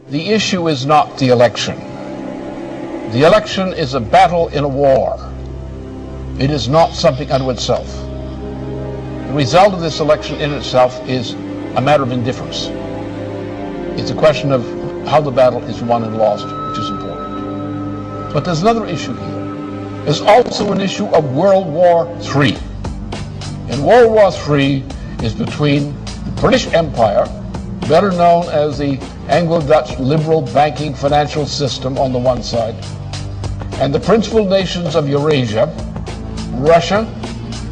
The issue is not the election. The election is a battle in a war. It is not something unto itself. The result of this election in itself is a matter of indifference. It's a question of how the battle is won and lost, which is important. But there's another issue here. There's also an issue of World War III. And World War III is between the British Empire, better known as the Anglo-Dutch liberal banking financial system on the one side, and the principal nations of Eurasia, Russia,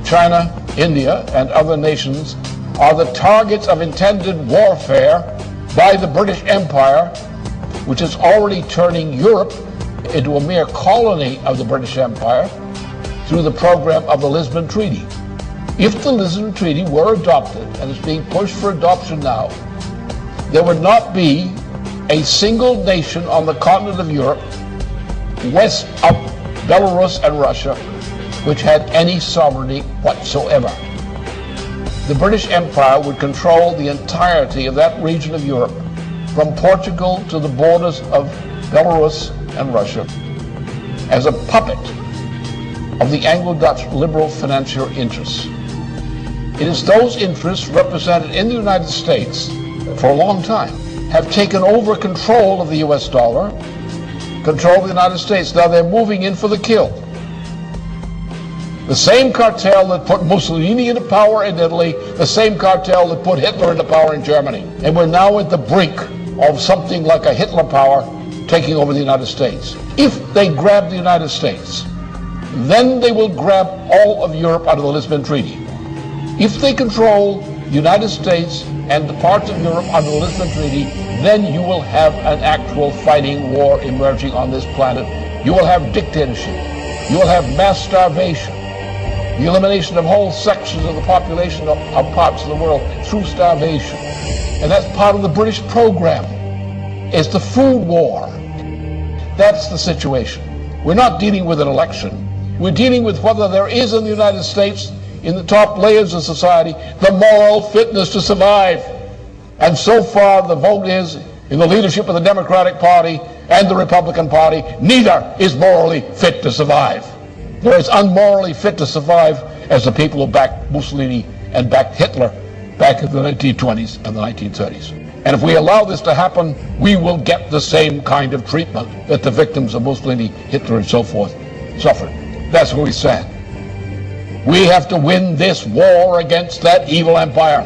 China, India, and other nations are the targets of intended warfare by the British Empire, which is already turning Europe into a mere colony of the British Empire through the program of the Lisbon Treaty. If the Lisbon Treaty were adopted, and is being pushed for adoption now, there would not be a single nation on the continent of Europe, west of Belarus and Russia, which had any sovereignty whatsoever. The British Empire would control the entirety of that region of Europe, from Portugal to the borders of Belarus and Russia, as a puppet of the Anglo-Dutch liberal financial interests. It is those interests represented in the United States for a long time have taken over control of the US dollar, control of the United States. Now they're moving in for the kill. The same cartel that put Mussolini into power in Italy, the same cartel that put Hitler into power in Germany. And we're now at the brink of something like a Hitler power taking over the United States. If they grab the United States, then they will grab all of Europe under the Lisbon Treaty. If they control the United States and the parts of Europe under the Lisbon Treaty, then you will have an actual fighting war emerging on this planet. You will have dictatorship. You will have mass starvation. The elimination of whole sections of the population of parts of the world through starvation. And that's part of the British program. It's the food war. That's the situation. We're not dealing with an election. We're dealing with whether there is in the United States, in the top layers of society, the moral fitness to survive. And so far the vote is in the leadership of the Democratic Party and the Republican Party, neither is morally fit to survive. They're as unmorally fit to survive as the people who backed Mussolini and backed Hitler back in the 1920s and the 1930s. And if we allow this to happen, we will get the same kind of treatment that the victims of Mussolini, Hitler, and so forth suffered. That's what we said. We have to win this war against that evil empire.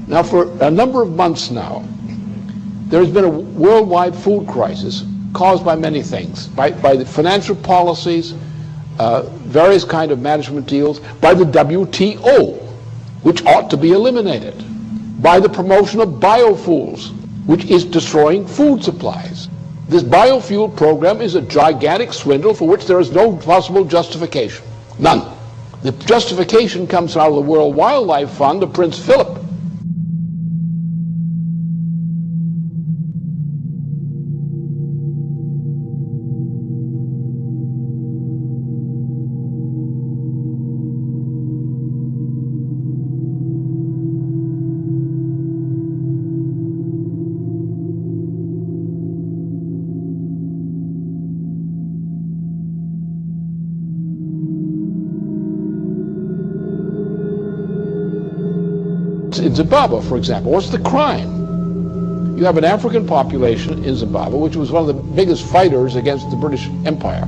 Now, for a number of months now, there has been a worldwide food crisis caused by many things, by the financial policies, various kind of management deals, by the WTO, which ought to be eliminated, by the promotion of biofuels, which is destroying food supplies. This biofuel program is a gigantic swindle for which there is no possible justification. None. The justification comes out of the World Wildlife Fund of Prince Philip. in Zimbabwe, for example. What's the crime? You have an African population in Zimbabwe, which was one of the biggest fighters against the British Empire.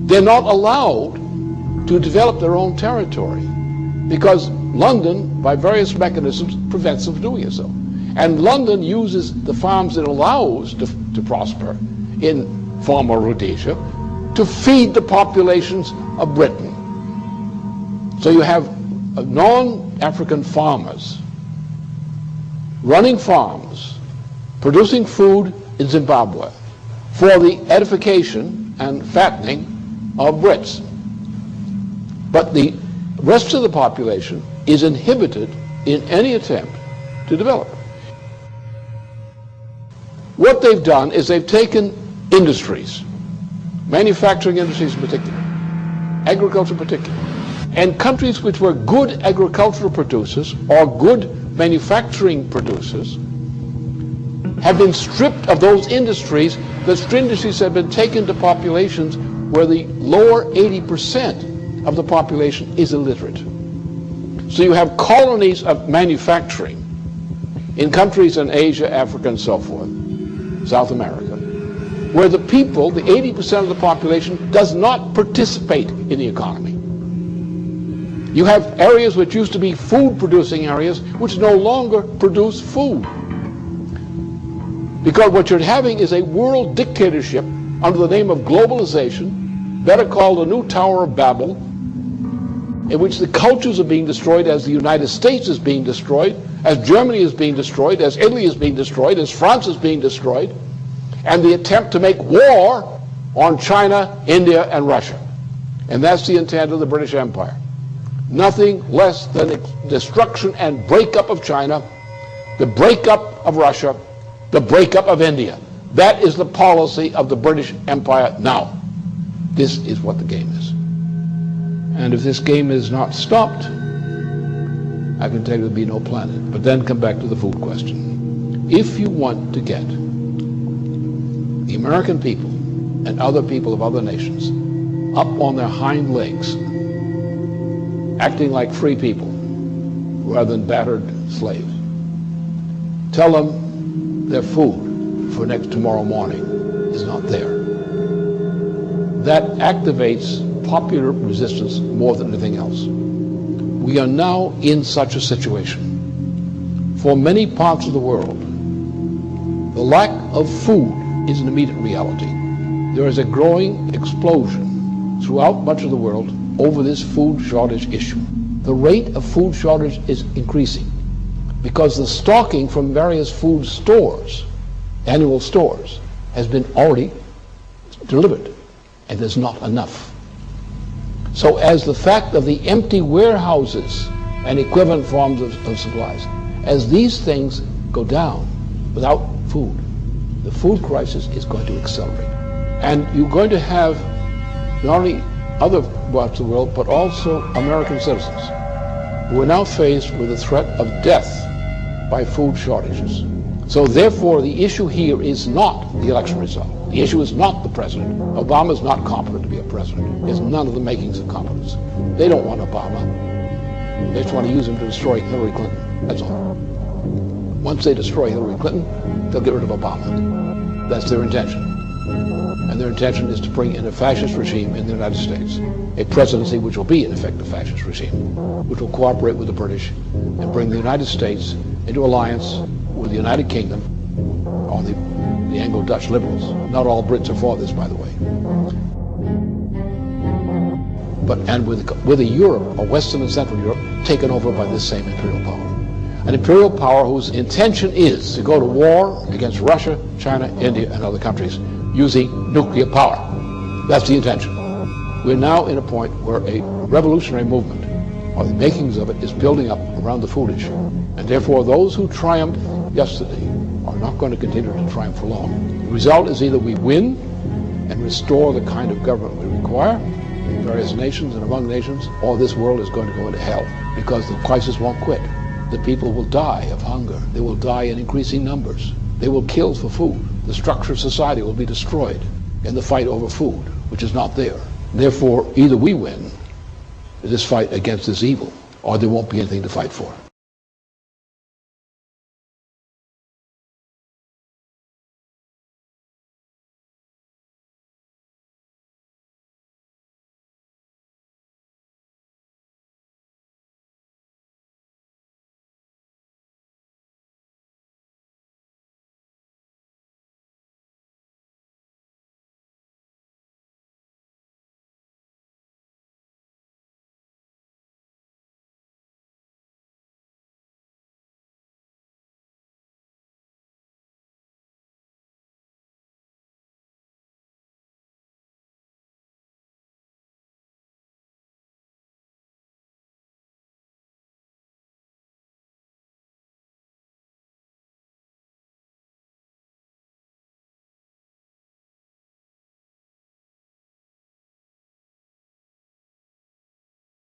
They're not allowed to develop their own territory because London, by various mechanisms, prevents them from doing so. And London uses the farms it allows to prosper in former Rhodesia to feed the populations of Britain. So you have non-African farmers running farms, producing food in Zimbabwe for the edification and fattening of Brits. But the rest of the population is inhibited in any attempt to develop. What they've done is they've taken industries, manufacturing industries in particular, agriculture in particular, and countries which were good agricultural producers or good manufacturing producers have been stripped of those industries. Those industries have been taken to populations where the lower 80% of the population is illiterate. So you have colonies of manufacturing in countries in Asia, Africa, and so forth, South America, where the people, the 80% of the population, does not participate in the economy. You have areas which used to be food-producing areas which no longer produce food. Because what you're having is a world dictatorship under the name of globalization, better called a new Tower of Babel, in which the cultures are being destroyed as the United States is being destroyed, as Germany is being destroyed, as Italy is being destroyed, as France is being destroyed, and the attempt to make war on China, India, and Russia. And that's the intent of the British Empire. Nothing less than destruction and breakup of China, the breakup of Russia, the breakup of India. That is the policy of the British Empire now. This is what the game is. And if this game is not stopped, I can tell you there'll be no planet. But then come back to the food question. If you want to get the American people and other people of other nations up on their hind legs, acting like free people rather than battered slaves, tell them their food for tomorrow morning is not there. That activates popular resistance more than anything else. We are now in such a situation. For many parts of the world, the lack of food is an immediate reality. There is a growing explosion throughout much of the world over this food shortage issue. The rate of food shortage is increasing because the stocking from various food stores, annual stores, has been already delivered, and there's not enough. So as the fact of the empty warehouses and equivalent forms of supplies, as these things go down without food, the food crisis is going to accelerate. And you're going to have not only other parts of the world, but also American citizens who are now faced with the threat of death by food shortages. So therefore, the issue here is not the election result. The issue is not the president. Obama is not competent to be a president. He has none of the makings of competence. They don't want Obama. They just want to use him to destroy Hillary Clinton. That's all. Once they destroy Hillary Clinton, they'll get rid of Obama. That's their intention. And their intention is to bring in a fascist regime in the United States, a presidency which will be in effect a fascist regime, which will cooperate with the British and bring the United States into alliance with the United Kingdom or the Anglo-Dutch liberals. Not all Brits are for this, by the way. And with a Europe, or Western and Central Europe, taken over by this same imperial power. An imperial power whose intention is to go to war against Russia, China, India, and other countries using nuclear power. That's the intention. We're now in a point where a revolutionary movement, or the makings of it, is building up around the food issue. And therefore, those who triumphed yesterday are not going to continue to triumph for long. The result is either we win and restore the kind of government we require in various nations and among nations, or this world is going to go into hell because the crisis won't quit. The people will die of hunger. They will die in increasing numbers. They will kill for food. The structure of society will be destroyed in the fight over food, which is not there. Therefore, either we win this fight against this evil, or there won't be anything to fight for.